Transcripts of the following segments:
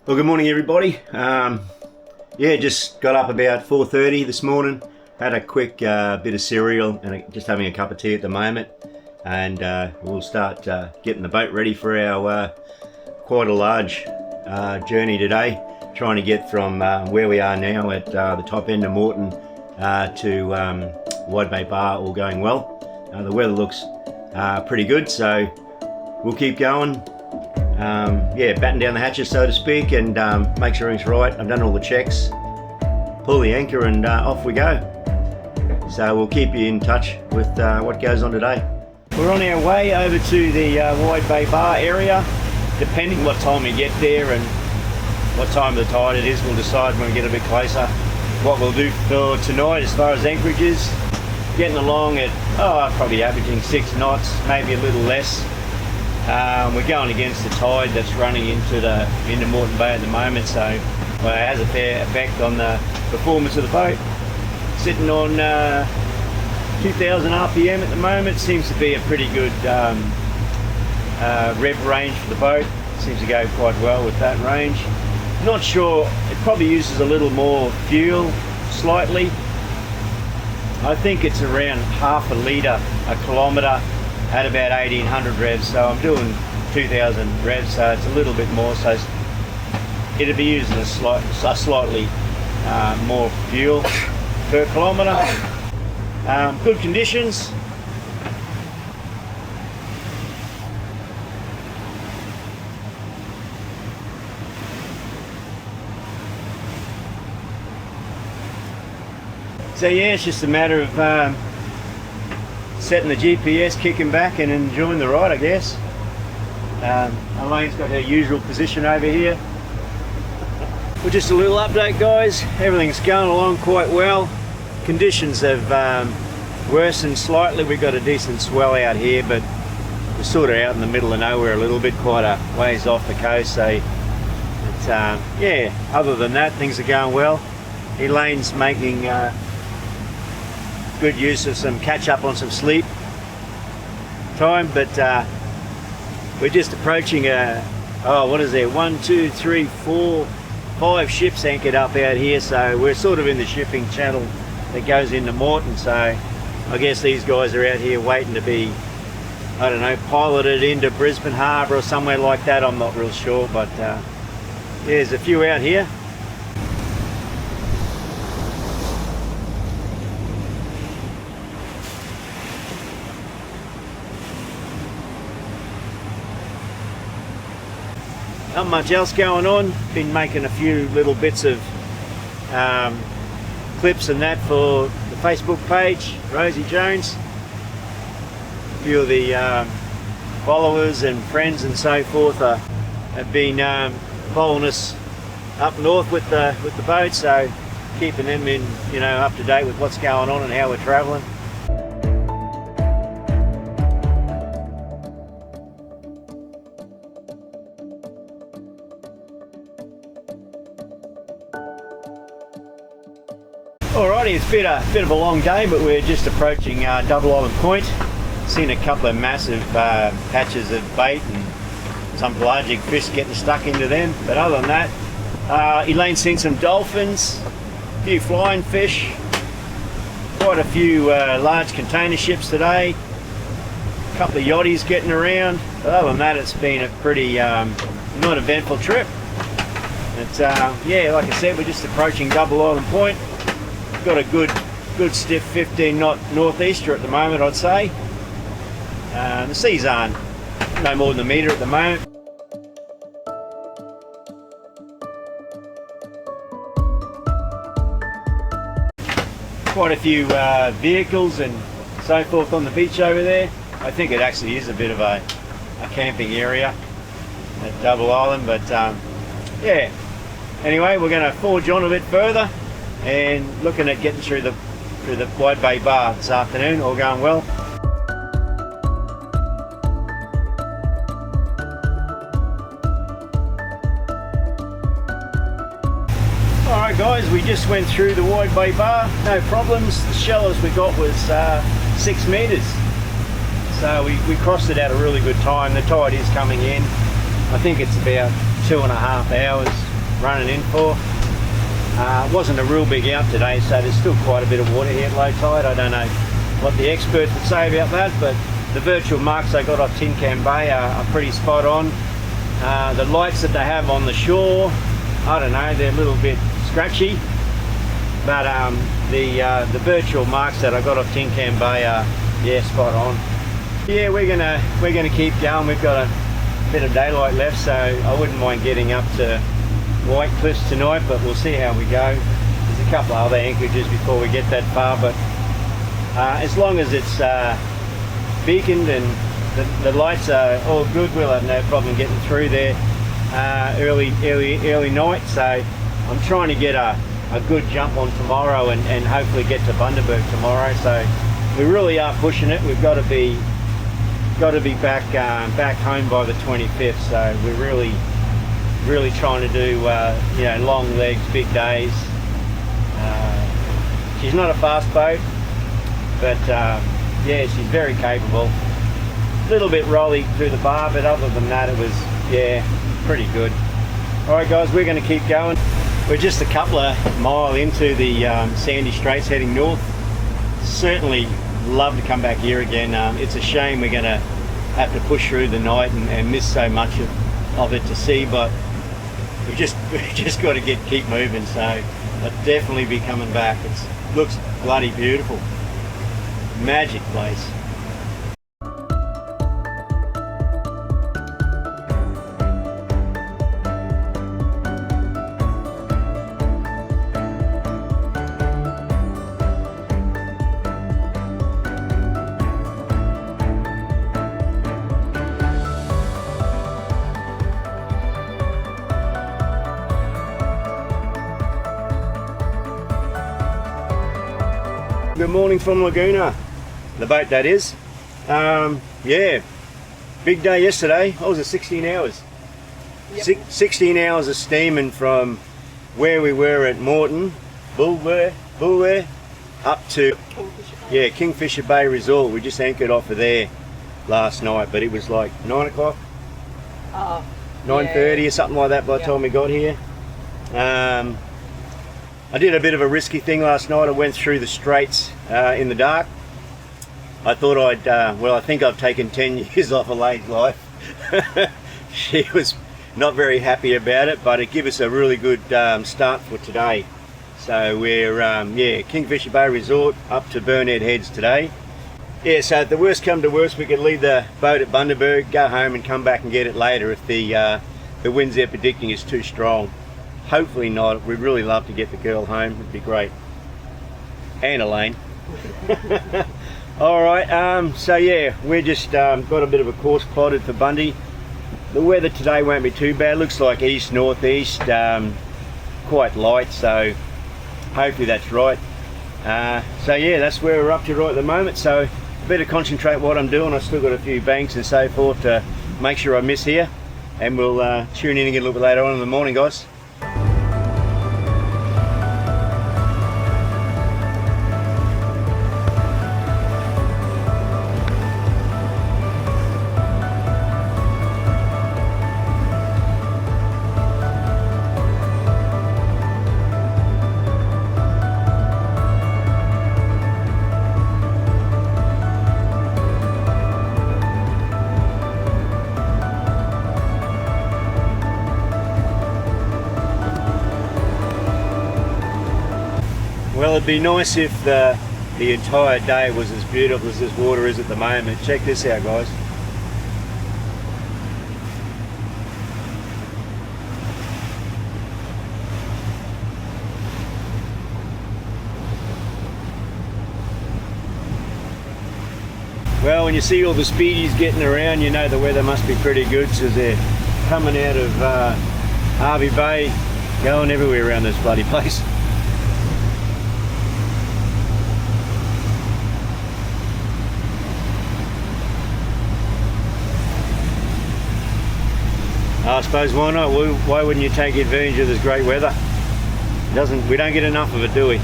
Well, good morning everybody. Yeah, just got up about 4:30 this morning, had a quick bit of cereal and just having a cup of tea at the moment, and we'll start getting the boat ready for our quite a large journey today, trying to get from where we are now at the top end of Moreton to Wide Bay Bar, all going well. The weather looks pretty good, so we'll keep going. Yeah, batten down the hatches, so to speak, and make sure everything's right. I've done all the checks, pull the anchor, and off we go. So we'll keep you in touch with what goes on today. We're on our way over to the Wide Bay Bar area. Depending what time we get there and what time of the tide it is, we'll decide when we get a bit closer what we'll do for tonight as far as anchorages. Getting along at probably averaging 6 knots, maybe a little less. We're going against the tide that's running into Moreton Bay at the moment, so it has a fair effect on the performance of the boat. Sitting on 2,000 RPM at the moment, seems to be a pretty good rev range for the boat. Seems to go quite well with that range. Not sure, it probably uses a little more fuel, slightly. I think it's around half a litre a kilometre at about 1,800 revs, so I'm doing 2,000 revs, so it's a little bit more, so it'll be using a slightly more fuel per kilometre. Good conditions. So yeah, it's just a matter of setting the GPS, kicking back and enjoying the ride, I guess. Elaine's got her usual position over here. Well, just a little update, guys. Everything's going along quite well. Conditions have worsened slightly. We've got a decent swell out here, but we're sort of out in the middle of nowhere a little bit, quite a ways off the coast. So it's, yeah, other than that, things are going well. Elaine's making good use of some catch up on some sleep time, but we're just approaching what is there, 1, 2, 3, 4, 5 ships anchored up out here, so we're sort of in the shipping channel that goes into Moreton. So I guess these guys are out here waiting to be, I don't know, piloted into Brisbane Harbour or somewhere like that. I'm not real sure, but yeah, there's a few out here. Not much else going on. Been making a few little bits of clips and that for the Facebook page, Rosie Jones. A few of the followers and friends and so forth have been following us up north with the boat, so keeping them in, up to date with what's going on and how we're travelling. Alrighty, it's been a bit of a long day, but we're just approaching Double Island Point. Seen a couple of massive patches of bait and some pelagic fish getting stuck into them, but other than that, Elaine's seen some dolphins, a few flying fish, quite a few large container ships today, a couple of yachties getting around, but other than that, it's been a pretty not eventful trip. It's, yeah, like I said, we're just approaching Double Island Point. Got a good stiff 15 knot northeaster at the moment, I'd say. The seas aren't no more than a metre at the moment. Quite a few vehicles and so forth on the beach over there. I think it actually is a bit of a camping area at Double Island, but yeah. Anyway, we're going to forge on a bit further and looking at getting through the Wide Bay Bar this afternoon, all going well. Alright guys, we just went through the Wide Bay Bar, no problems. The shallowest we got was 6 metres. So we crossed it at a really good time. The tide is coming in. I think it's about 2.5 hours running in for. It wasn't a real big out today, so there's still quite a bit of water here at low tide. I don't know what the experts would say about that, but the virtual marks they got off Tin Can Bay are pretty spot on. The lights that they have on the shore, I don't know, they're a little bit scratchy, but the virtual marks that I got off Tin Can Bay are, yeah, spot on. Yeah, we're gonna keep going. We've got a bit of daylight left, so I wouldn't mind getting up to White Cliffs tonight, but we'll see how we go. There's a couple of other anchorages before we get that far, but as long as it's beaconed and the lights are all good, we'll have no problem getting through there early night. So I'm trying to get a good jump on tomorrow and hopefully get to Bundaberg tomorrow. So we really are pushing it. We've got to be back home by the 25th. So we're really trying to do you know, long legs, big days. She's not a fast boat, but yeah, she's very capable. A little bit rolly through the bar, but other than that, it was, yeah, pretty good. All right, guys, we're going to keep going. We're just a couple of mile into the Sandy Straits, heading north. Certainly love to come back here again. It's a shame we're going to have to push through the night and miss so much of it to see, but we've just got to keep moving. So I'll definitely be coming back. It looks bloody beautiful. Magic place. Good morning from Lagoona, the boat that is. Yeah, big day yesterday. I was at 16 hours. Yep. 16 hours of steaming from where we were at Moreton, Bulwer, up to Kingfisher Bay Resort. We just anchored off of there last night, but it was like 9 o'clock, 9:30 or something like that by the time we got here. I did a bit of a risky thing last night. I went through the straits in the dark. I thought I think I've taken 10 years off Elaine's life. She was not very happy about it, but it gave us a really good start for today. So we're, Kingfisher Bay Resort up to Burnhead Heads today. Yeah, so if the worst come to worst, we could leave the boat at Bundaberg, go home and come back and get it later if the winds they're predicting is too strong. Hopefully not. We'd really love to get the girl home. It'd be great. And Elaine. All right. So yeah, we're just got a bit of a course plotted for Bundy. The weather today won't be too bad. Looks like east northeast, quite light. So hopefully that's right. So yeah, that's where we're up to right at the moment. So I better concentrate what I'm doing. I've still got a few banks and so forth to make sure I miss here. And we'll tune in again a little bit later on in the morning, guys. Well, it'd be nice if the entire day was as beautiful as this water is at the moment. Check this out, guys. Well, when you see all the speedies getting around, you know the weather must be pretty good, so they're coming out of Hervey Bay, going everywhere around this bloody place. I suppose why not? Why wouldn't you take advantage of this great weather? We don't get enough of it, do we?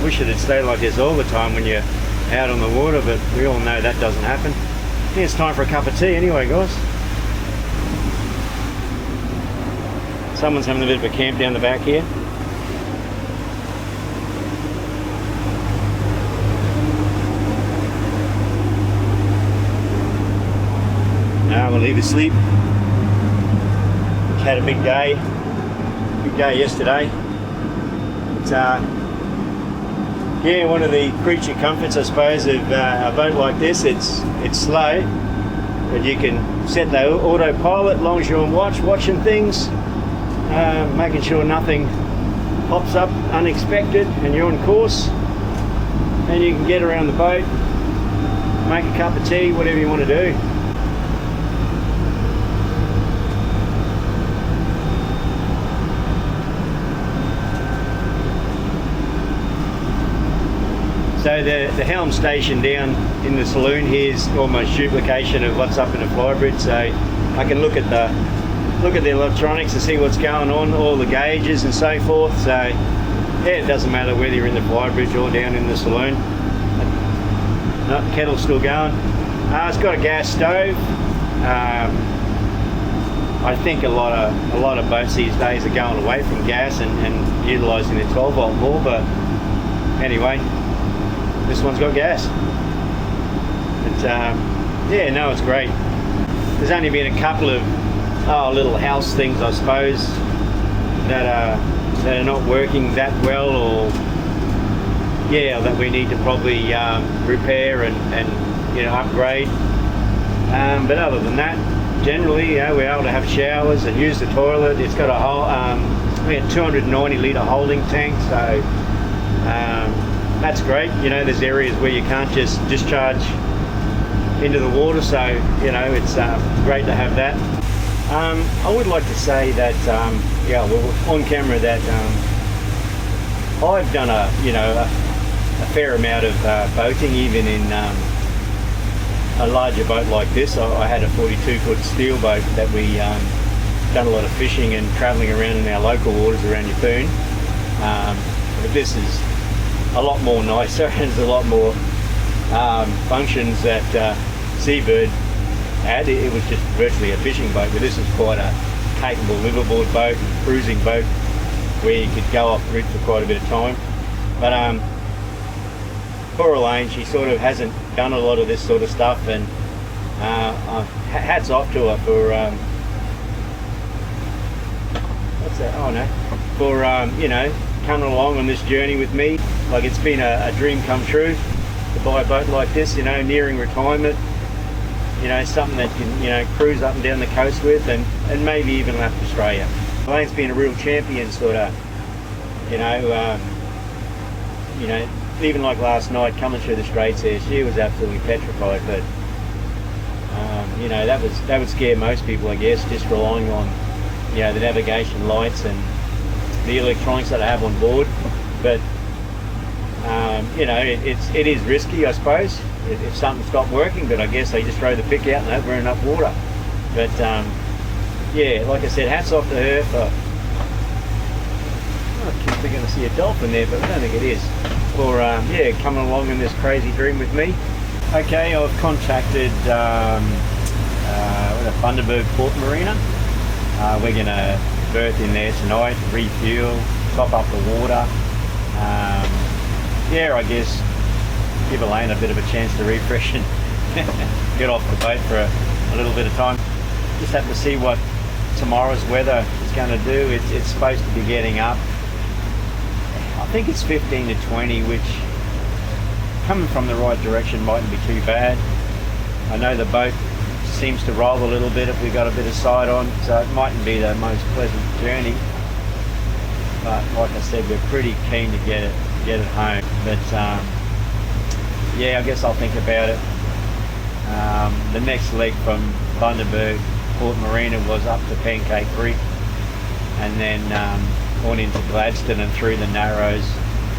Wish it had stayed like this all the time when you're out on the water, but we all know that doesn't happen. I think it's time for a cup of tea anyway, guys. Someone's having a bit of a camp down the back here. We'll leave asleep. Had a big day yesterday. It's yeah, one of the creature comforts, I suppose, of a boat like this. It's slow, but you can set the autopilot as long as you're on watching things, making sure nothing pops up unexpected, and you're on course. And you can get around the boat, make a cup of tea, whatever you want to do. So the helm station down in the saloon here is almost duplication of what's up in the flybridge. So I can look at the electronics and see what's going on, all the gauges and so forth. So yeah, it doesn't matter whether you're in the flybridge or down in the saloon. No, kettle's still going. It's got a gas stove. I think a lot of boats these days are going away from gas and utilising the 12-volt more. But anyway. This one's got gas. But yeah, no, it's great. There's only been a couple of little house things, I suppose, that are not working that well, or yeah, that we need to probably repair and upgrade. But other than that, generally, we're able to have showers and use the toilet. It's got a whole 290 litre holding tank, so. That's great. There's areas where you can't just discharge into the water, so it's great to have that. I would like to say that on camera that I've done a fair amount of boating, even in a larger boat like this. I had a 42-foot steel boat that we done a lot of fishing and travelling around in our local waters around Yeppoon. But this is a lot more nicer, and there's a lot more functions that Seabird had. It was just virtually a fishing boat, but this is quite a capable liveaboard boat, cruising boat, where you could go off grid for quite a bit of time. But poor Elaine, she sort of hasn't done a lot of this sort of stuff, and hats off to her for what's that? Oh no, for coming along on this journey with me. Like, it's been a dream come true to buy a boat like this, nearing retirement, something that can, cruise up and down the coast with, and maybe even lap Australia. Elaine's been a real champion, sort of, even like last night coming through the Straits here, she was absolutely petrified, but that would scare most people, I guess, just relying on the navigation lights and the electronics that I have on board. But it is risky, I suppose, if something stopped working, but I guess they just throw the pick out and hope we're in enough water. But yeah, like I said, hats off to her for, I keep thinking I see a dolphin there, but I don't think it is, for coming along in this crazy dream with me. Okay, I've contacted Bundaberg Port Marina. We're going to berth in there tonight, refuel, top up the water. I guess give Elaine a bit of a chance to refresh and get off the boat for a little bit of time. Just have to see what tomorrow's weather is going to do. It's supposed to be getting up. I think it's 15 to 20, which coming from the right direction mightn't be too bad. I know the boat seems to roll a little bit if we got a bit of side on, so it mightn't be the most pleasant journey. But like I said, we're pretty keen to get it home. But I guess I'll think about it. The next leg from Bundaberg Port Marina was up to Pancake Creek, and then on into Gladstone and through the Narrows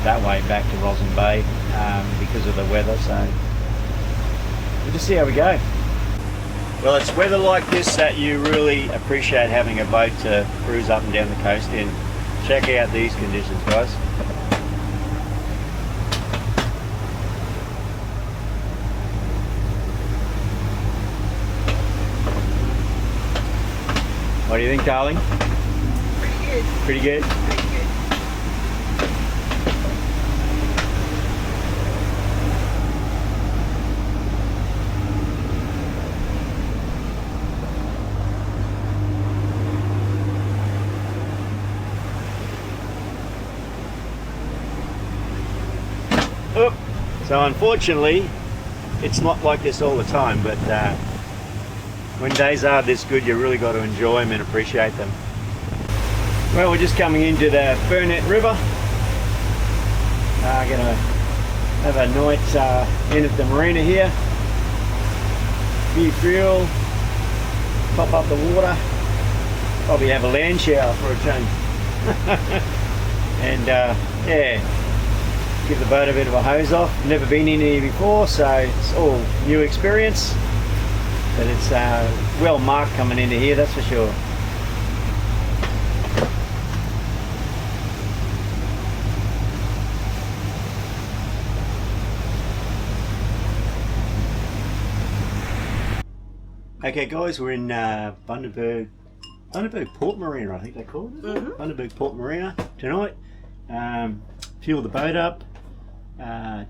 that way back to Roslyn Bay because of the weather. So we'll just see how we go. Well, it's weather like this that you really appreciate having a boat to cruise up and down the coast in. Check out these conditions, guys. What do you think, darling? good. Pretty good? Pretty good. Oh, so unfortunately, it's not like this all the time, but when days are this good, you really got to enjoy them and appreciate them. Well, we're just coming into the Burnett River. Gonna have a night in at the marina here. Refuel, pop up the water, probably have a land shower for a change. And yeah, give the boat a bit of a hose off. Never been in here before, so it's all new experience. But it's well marked coming into here, that's for sure. Okay guys, we're in Bundaberg Port Marina, I think they call it. Bundaberg Port Marina tonight. Fueled the boat up,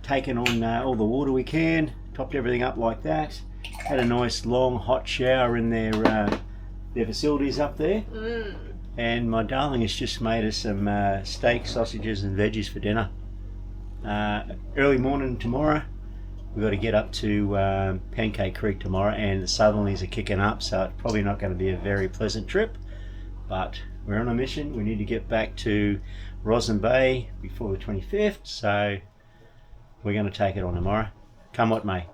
taken on all the water we can, topped everything up like that. Had a nice long hot shower in their facilities up there. And my darling has just made us some steak, sausages and veggies for dinner. Early morning tomorrow, we've got to get up to Pancake Creek tomorrow, and the southerlies are kicking up, so it's probably not going to be a very pleasant trip, but we're on a mission. We need to get back to Roslyn Bay before the 25th, so we're going to take it on tomorrow, come what may.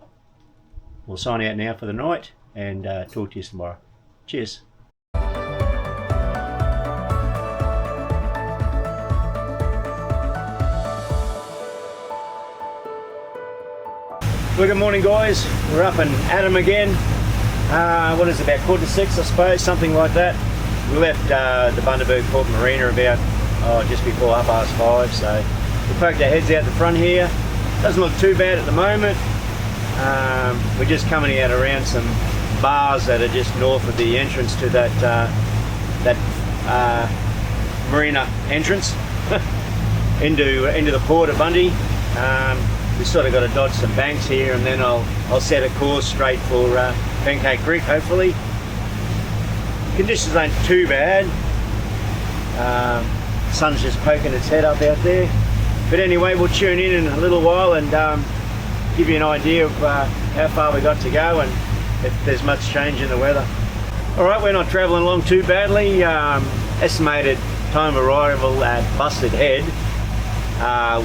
We'll sign out now for the night and talk to you tomorrow. Cheers. Well, good morning guys, we're up and at 'em again. What is it, about 5:45 I suppose, something like that. We left the Bundaberg Port Marina about just before 5:30, so we poked our heads out the front here. Doesn't look too bad at the moment. We're just coming out around some bars that are just north of the entrance to that marina entrance into the port of Bundy. We sort of got to dodge some banks here, and then I'll set a course straight for Pancake Creek, hopefully. Conditions aren't too bad. Sun's just poking its head up out there. But anyway, we'll tune in a little while and give you an idea of how far we got to go and if there's much change in the weather. Alright, we're not travelling along too badly. Estimated time of arrival at Busted Head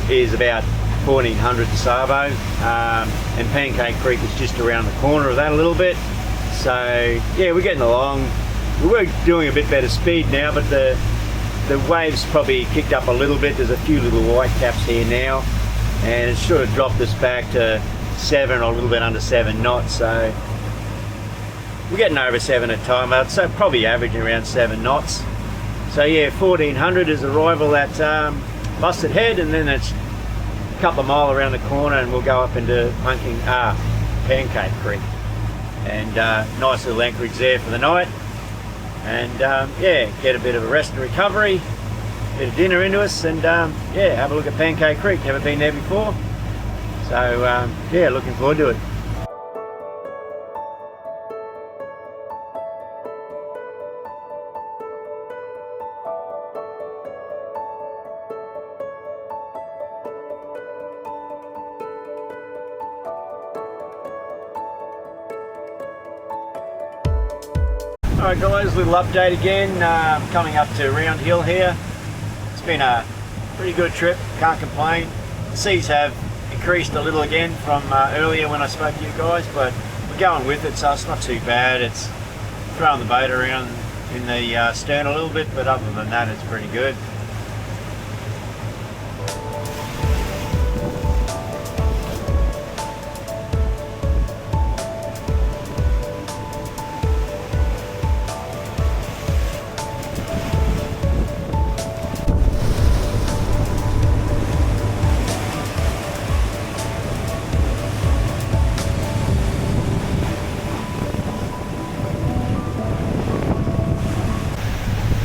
is about 1400 to Savo, and Pancake Creek is just around the corner of that a little bit. So yeah, we're getting along. We were doing a bit better speed now, but the waves probably kicked up a little bit. There's a few little white caps here now, and it's sort of dropped us back to 7 or a little bit under 7 knots. So we're getting over 7 at time, so probably averaging around 7 knots. So yeah, 1400 is arrival at Busted Head, and then it's couple of mile around the corner and we'll go up into Pancake Creek, and nice little anchorage there for the night, and yeah, get a bit of a rest and recovery, bit of dinner into us, and yeah, have a look at Pancake Creek. Never been there before, so yeah, looking forward to it. Alright guys, little update again, coming up to Round Hill here. It's been a pretty good trip, can't complain. The seas have increased a little again from earlier when I spoke to you guys, but we're going with it, so it's not too bad. It's throwing the boat around in the stern a little bit, but other than that it's pretty good.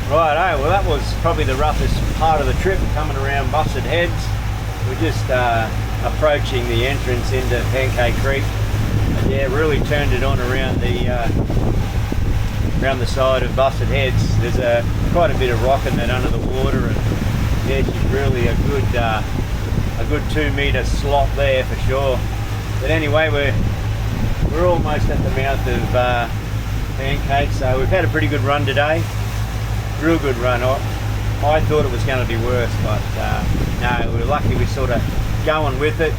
Right, well that was probably the roughest part of the trip, coming around Busted Heads. We're just approaching the entrance into Pancake Creek. And yeah, really turned it on around the side of Busted Heads. There's quite a bit of rock in that under the water, and yeah, she's really a good 2 metre slot there for sure. But anyway, we're almost at the mouth of Pancake, so we've had a pretty good run today. Real good run. I thought it was going to be worse, but no, we were lucky. We're sort of going with it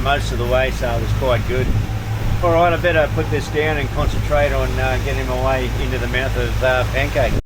most of the way, so it was quite good. All right, I better put this down and concentrate on getting my way into the mouth of Pancake.